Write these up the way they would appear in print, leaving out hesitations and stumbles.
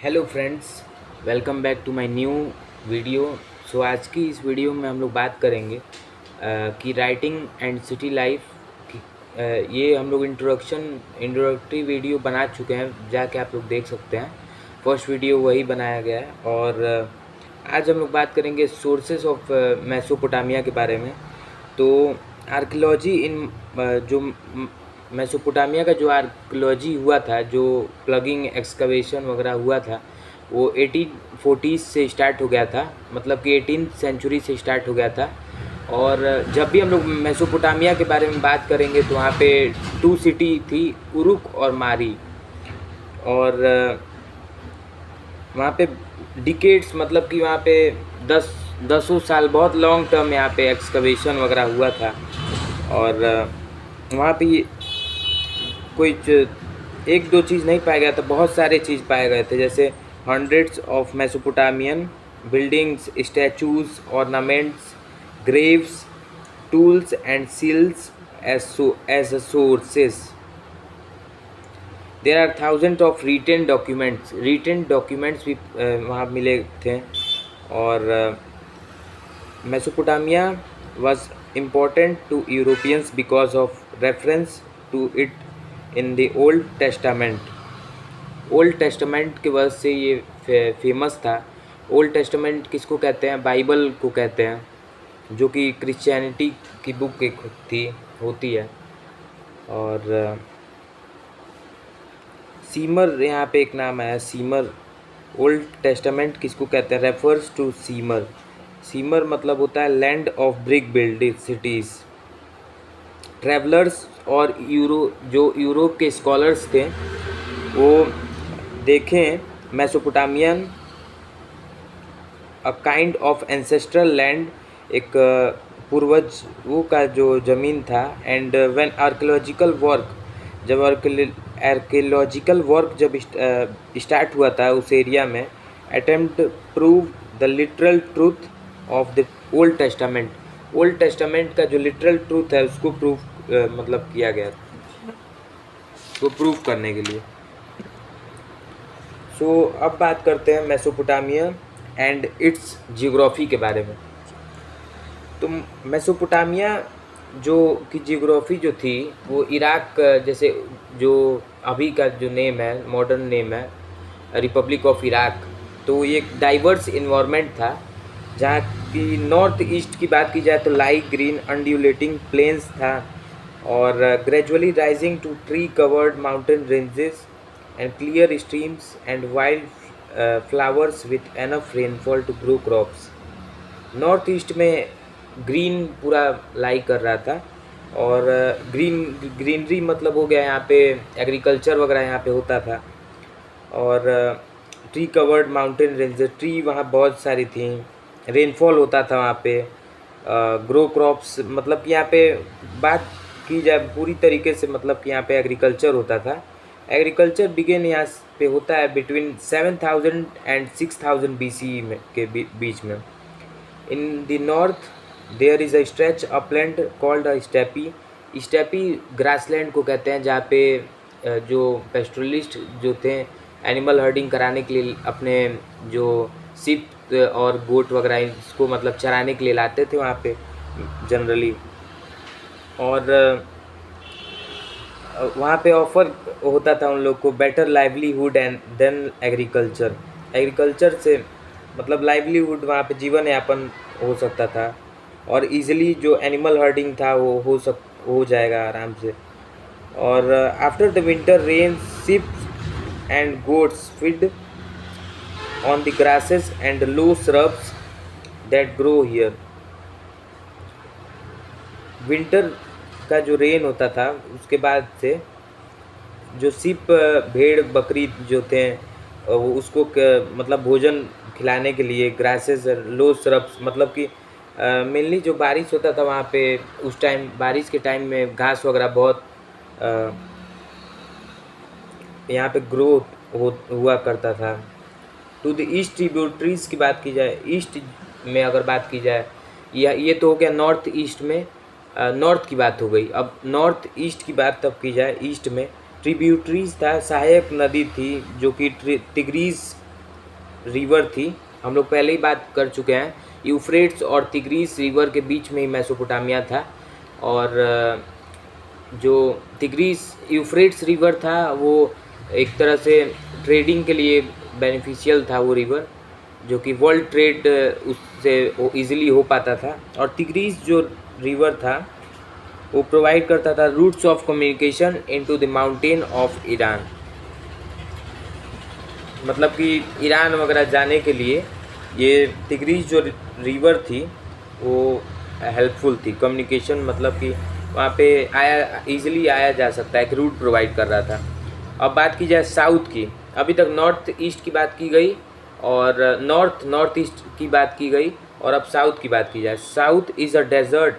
Hello friends, welcome back to my new video. आज की इस वीडियो में हम लोग बात करेंगे कि राइटिंग एंड सिटी लाइफ की। ये हम लोग इंट्रोडक्टरी वीडियो बना चुके हैं, जाके आप लोग देख सकते हैं। फर्स्ट वीडियो वही बनाया गया है और आज हम लोग बात करेंगे सोर्सेस ऑफ मेसोपोटामिया के बारे में। तो आर्कियोलॉजी इन जो मेसोपोटामिया का जो आर्कियोलॉजी हुआ था, जो प्लगिंग एक्सकवेशन वगैरह हुआ था, वो 1840 से स्टार्ट हो गया था, मतलब कि 18th सेंचुरी से स्टार्ट हो गया था। और जब भी हम लोग मेसोपोटामिया के बारे में बात करेंगे तो वहाँ पे टू सिटी थी, उरुक और मारी। और वहाँ पे डिकेड्स, मतलब कि वहाँ पे दसों साल, बहुत लॉन्ग टर्म यहाँ पे एक्सकवेशन वगैरह हुआ था। और वहाँ पे कोई एक दो चीज़ नहीं पाया गया था, बहुत सारे चीज़ पाए गए थे, जैसे hundreds of Mesopotamian buildings, statues, ornaments, graves, tools and seals as sources. There are thousand of written documents भी वहाँ मिले थे। और Mesopotamia was important to Europeans because of reference to it in the Old Testament। Old testament की वजह से ये famous था। ओल्ड टेस्टामेंट किसको कहते हैं? बाइबल को कहते हैं, जो कि क्रिश्चियनिटी की बुक एक होती है। और सीमर, यहाँ पे एक नाम आया सीमर। ओल्ड टेस्टामेंट किसको कहते हैं? Refers to seamer. सीमर मतलब होता है land of brick building cities. Travellers और यूरोप के स्कॉलर्स थे, वो देखें Mesopotamian a kind of ancestral land, एक पूर्वज वो का जो ज़मीन था। एंड व्हेन जब आर्कियोलॉजिकल वर्क जब स्टार्ट हुआ था उस एरिया में, attempt prove the literal truth of the old testament. Old testament का जो लिटरल ट्रूथ है उसको मतलब किया गया, उसको प्रूव करने के लिए। अब बात करते हैं मेसोपोटामिया एंड इट्स जियोग्राफी के बारे में। तो मेसोपोटामिया जो की जियोग्राफी जो थी, वो इराक, जैसे जो अभी का जो नेम है, मॉडर्न नेम है रिपब्लिक ऑफ इराक, तो ये एक डाइवर्स इन्वायरमेंट था, जहाँ की नॉर्थ ईस्ट की बात की जाए तो लाइट ग्रीन अंड्यूलेटिंग प्लेन्स था, और gradually rising to tree covered mountain ranges and clear streams and wild flowers with enough rainfall to grow crops. North east में ग्रीन पूरा लाई कर रहा था, और ग्रीनरी मतलब हो गया यहाँ पे एग्रीकल्चर वगैरह यहाँ पे होता था। और tree covered mountain ranges, tree वहाँ बहुत सारी थी, रेनफॉल होता था वहाँ पे, ग्रो क्रॉप्स, मतलब कि यहाँ पे बात की जाए पूरी तरीके से, मतलब कि यहाँ पे एग्रीकल्चर होता था। एग्रीकल्चर बिगिन यहाँ पे होता है बिटवीन 7000 एंड 6000 BCE में के बीच में। In the north there is a stretch upland called a steppe grassland को कहते हैं, जहाँ पे जो पेस्टोरलिस्ट जो थे, एनिमल हर्डिंग कराने के लिए अपने जो शिप और गोट वगैरह इसको मतलब चराने के लिए लाते थे वहाँ पे जनरली। और वहाँ पे ऑफर होता था उन लोग को better livelihood and then agriculture से मतलब लाइवलीहुड, वहाँ पे जीवन यापन हो सकता था, और इजीली जो एनिमल हर्डिंग था वो हो जाएगा आराम से। और after the winter rain ships and goats feed on the grasses and low shrubs that grow here. Winter का जो रेन होता था उसके बाद से जो शिप, भेड़ बकरी जो थे, वो उसको मतलब भोजन खिलाने के लिए ग्रासेस, लो श्रब्स, मतलब कि मेनली जो बारिश होता था वहाँ पे उस टाइम, बारिश के टाइम में घास वगैरह बहुत यहाँ पे ग्रो हुआ करता था। टू द ईस्ट ट्रिब्यूटरीज की बात की जाए, ईस्ट में अगर बात की जाए, ये तो हो गया नॉर्थ ईस्ट में, नॉर्थ की बात हो गई। अब नॉर्थ ईस्ट की बात तब की जाए, ईस्ट में ट्रिब्यूटरीज था, सहायक नदी थी जो कि टिग्रीज रिवर थी, हम लोग पहले ही बात कर चुके हैं, यूफ्रेट्स और तिग्रीस रिवर के बीच में ही मेसोपोटामिया था। और जो तिग्रीस यूफ्रेट्स रिवर था वो एक तरह से ट्रेडिंग के लिए बेनिफिशियल था वो रिवर, जो कि वर्ल्ड ट्रेड उससे वो ईज़िली हो पाता था। और तिग्रीस जो रिवर था वो प्रोवाइड करता था routes of communication into the mountain of Iran, मतलब कि ईरान वगैरह जाने के लिए ये तिग्रीस जो रिवर थी वो हेल्पफुल थी कम्युनिकेशन, मतलब कि वहाँ पे ईज़िली आया जा सकता है, एक रूट प्रोवाइड कर रहा था। अब बात की जाए साउथ की, अभी तक नॉर्थ ईस्ट की बात की गई और नॉर्थ ईस्ट की बात की गई, और अब साउथ की बात की जाए। South is a desert,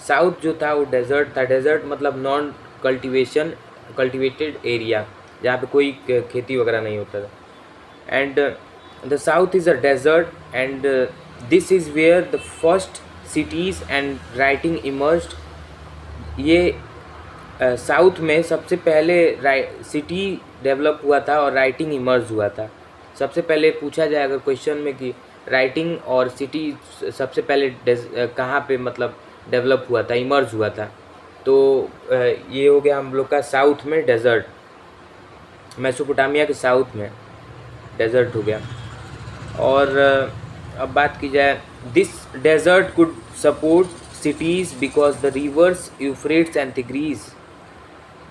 south जो था वो डेजर्ट था। डेजर्ट मतलब नॉन कल्टिवेटेड एरिया, जहाँ पे कोई खेती वगैरह नहीं होता था। And the south is a desert, and this is where the first cities and writing emerged। ये साउथ में सबसे पहले सिटी डेवलप हुआ था और राइटिंग इमर्ज हुआ था। सबसे पहले पूछा जाए अगर क्वेश्चन में कि राइटिंग और सिटी सबसे पहले कहाँ पे मतलब डेवलप हुआ था, इमर्ज हुआ था, तो ये हो गया हम लोग का साउथ में डेजर्ट, मेसोपोटामिया के साउथ में डेजर्ट हो गया। और अब बात की जाए, this desert could support cities because the rivers Euphrates and Tigris.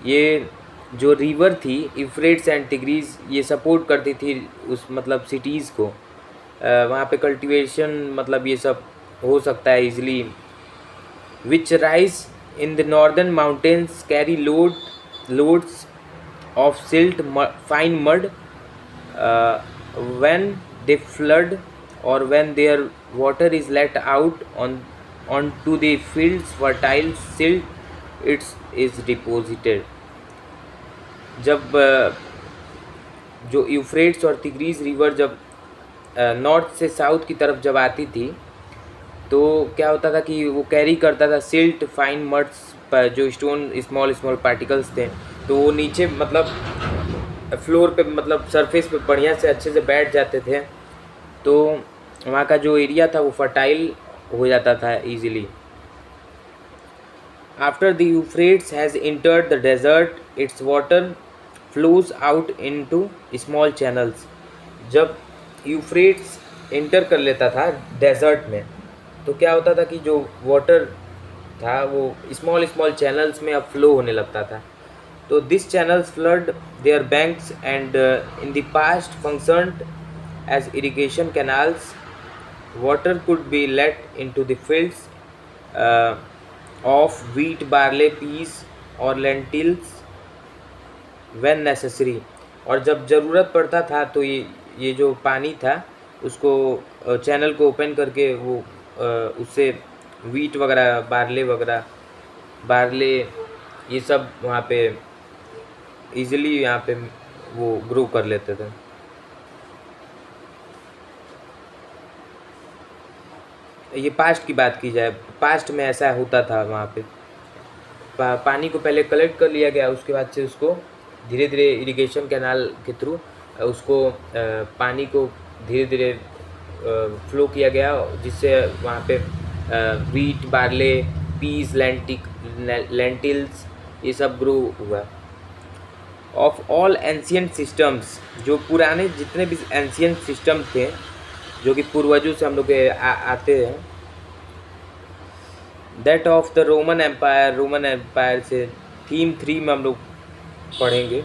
ये जो रिवर थी यूफ्रेट्स एंड तिग्रीस ये सपोर्ट करती थी उस मतलब सिटीज़ को, वहाँ पे कल्टीवेशन मतलब ये सब हो सकता है easily. Which rise in the northern mountains carry loads of silt fine mud when they flood or when their water is let out onto the fields, fertile silt is deposited। जब जो Euphrates और Tigris river जब north से south की तरफ जब आती थी तो क्या होता था कि वो कैरी करता था सिल्ट फाइन मड्स, जो स्टोन स्मॉल पार्टिकल्स थे, तो वो नीचे मतलब फ्लोर पे मतलब सरफेस पे बढ़िया से अच्छे से बैठ जाते थे, तो वहाँ का जो एरिया था वो फर्टाइल हो जाता था easily. After the Euphrates has entered the desert its water flows out into small channels. जब यूफ्रेट्स इंटर कर लेता था डेजर्ट में तो क्या होता था कि जो वाटर था वो स्मॉल चैनल्स में अब फ्लो होने लगता था। तो this channels flood their banks and in the past functioned as irrigation canals। Water could be let into the fields of wheat, barley, peas or lentils when necessary। और जब ज़रूरत पड़ता था तो ये जो पानी था उसको चैनल को ओपन करके वो उससे वीट वगैरह बारले ये सब वहाँ पे ईज़िली यहाँ पे वो ग्रो कर लेते थे। ये पास्ट की बात की जाए, पास्ट में ऐसा होता था वहाँ पे पानी को पहले कलेक्ट कर लिया गया, उसके बाद से उसको धीरे धीरे इरिगेशन कैनाल के थ्रू उसको पानी को धीरे धीरे फ्लो किया गया, जिससे वहाँ पे वीट, बार्ले, पीस, लेंटिल्स ये सब ग्रो हुआ। ऑफ ऑल एंशियंट सिस्टम्स, जो पुराने जितने भी एंशियंट सिस्टम थे जो कि पूर्वजों से हम लोग के आते हैं, that of the Roman empire से थीम 3 में हम लोग पढ़ेंगे।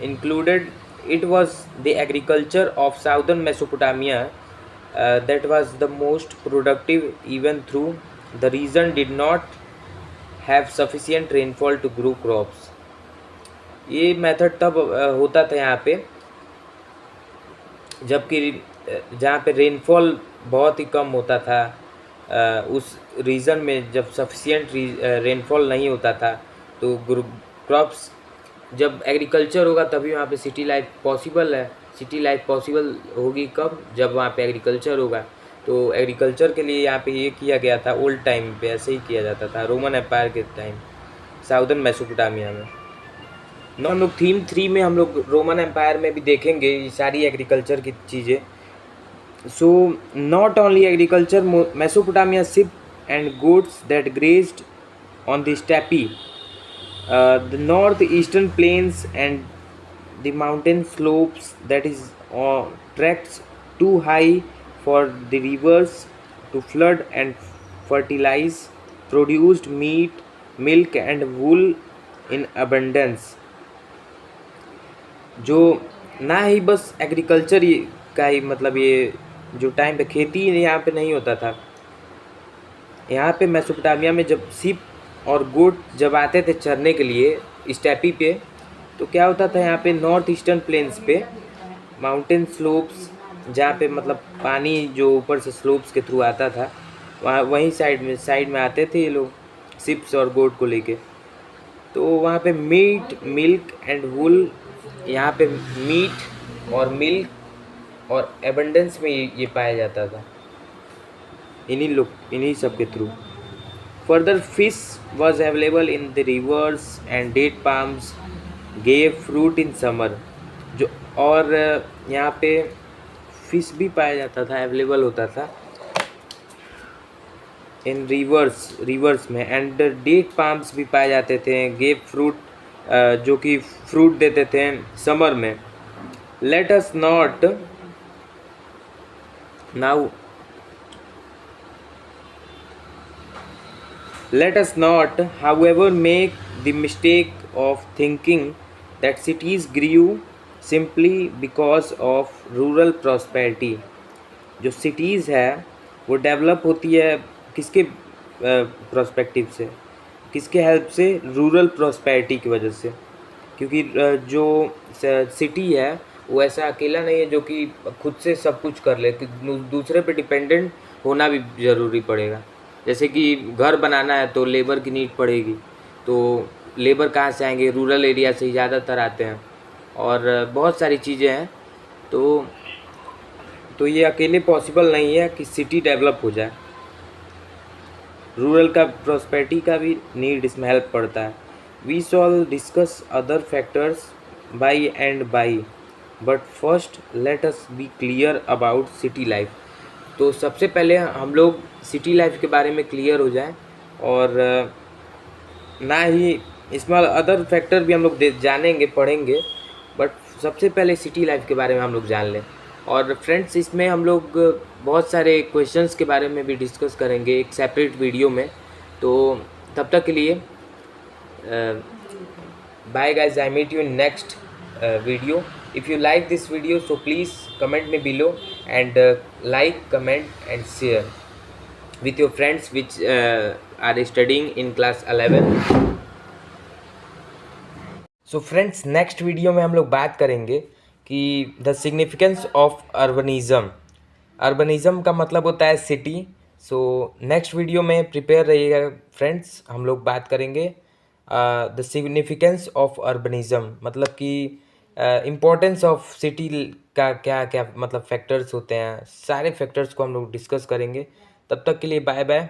Included it was the agriculture of southern Mesopotamia that was the most productive even through the region did not have sufficient rainfall to grow crops. ये method तब होता था यहाँ पे जबकि जहाँ पे रेनफॉल बहुत ही कम होता था, उस रीजन में जब सफिशिएंट रेनफॉल नहीं होता था तो क्रॉप्स, जब एग्रीकल्चर होगा तभी वहाँ पे सिटी लाइफ पॉसिबल है। सिटी लाइफ पॉसिबल होगी कब? जब वहाँ पे एग्रीकल्चर होगा। तो एग्रीकल्चर के लिए यहाँ पे ये किया गया था, ओल्ड टाइम पे ऐसे ही किया जाता था रोमन एम्पायर के टाइम साउदर्न मेसोपोटामिया में। हम लोग थीम 3 में हम लोग रोमन एम्पायर में भी देखेंगे ये सारी एग्रीकल्चर की चीज़ें, So not only agriculture, Mesopotamia sheep and goats that grazed on the steppe, the northeastern plains and the mountain slopes that is tracts too high for the rivers to flood and fertilize, produced meat, milk and wool in abundance. जो ना ही बस agriculture का ही मतलब ये जो time पे खेती यहाँ पे नहीं होता था, यहाँ पे मेसोपोटामिया में जब सिप और गोट जब आते थे चरने के लिए स्टेपी पे, तो क्या होता था यहाँ पे नॉर्थ ईस्टर्न प्लेन्स पे माउंटेन स्लोप्स, जहाँ पे मतलब पानी जो ऊपर से स्लोप्स के थ्रू आता था, वहाँ वहीं साइड में आते थे ये लोग सिप्स और गोट को लेके। तो वहाँ पे मीट, मिल्क एंड वुल, यहाँ पे मीट और मिल्क और एबंडेंस में ये पाया जाता था इन्हीं सब के थ्रू। Further fish was available in the rivers and date palms gave fruit in summer. जो और यहाँ पे फिश भी पाया जाता था, अवेलेबल होता था इन रिवर्स में, एंड डेट पाम्स भी पाए जाते थे, गेव फ्रूट जो कि फ्रूट देते थे समर में। Let us not now Let us not, however, make the mistake of thinking that cities grew simply because of rural prosperity. जो cities है वो डेवलप होती है किसके प्रोस्पेक्टिव से, किसके हेल्प से? रूरल प्रॉस्पेरिटी की वजह से। क्योंकि जो सिटी है वो ऐसा अकेला नहीं है जो कि खुद से सब कुछ कर ले, दूसरे पे डिपेंडेंट होना भी ज़रूरी पड़ेगा। जैसे कि घर बनाना है तो लेबर की नीड पड़ेगी, तो लेबर कहाँ से आएंगे? रूरल एरिया से ही ज़्यादातर आते हैं, और बहुत सारी चीज़ें हैं। तो ये अकेले पॉसिबल नहीं है कि सिटी डेवलप हो जाए, रूरल का प्रॉस्पेरिटी का भी नीड इसमें हेल्प पड़ता है। We shall discuss other factors by and by, but first let us be clear about city life. तो सबसे पहले हम लोग सिटी लाइफ के बारे में क्लियर हो जाएं, और ना ही इसमें अदर फैक्टर भी हम लोग जानेंगे, पढ़ेंगे, बट सबसे पहले सिटी लाइफ के बारे में हम लोग जान लें। और फ्रेंड्स, इसमें हम लोग बहुत सारे क्वेश्चंस के बारे में भी डिस्कस करेंगे एक सेपरेट वीडियो में। तो तब तक के लिए bye guys, I meet you in next video. If you like this video, so please comment me below, and like, comment and share with your friends which are studying in class 11. So friends, next video में हम लोग बात करेंगे कि the significance of urbanism. अर्बनिज़म का मतलब होता है सिटी। सो नेक्स्ट वीडियो में प्रिपेयर रहिएगा फ्रेंड्स, हम लोग बात करेंगे द सिग्निफिकेंस ऑफ अर्बनिज़म, मतलब कि इम्पोर्टेंस ऑफ सिटी का क्या क्या मतलब फैक्टर्स होते हैं, सारे फैक्टर्स को हम लोग डिस्कस करेंगे। तब तक के लिए बाय बाय।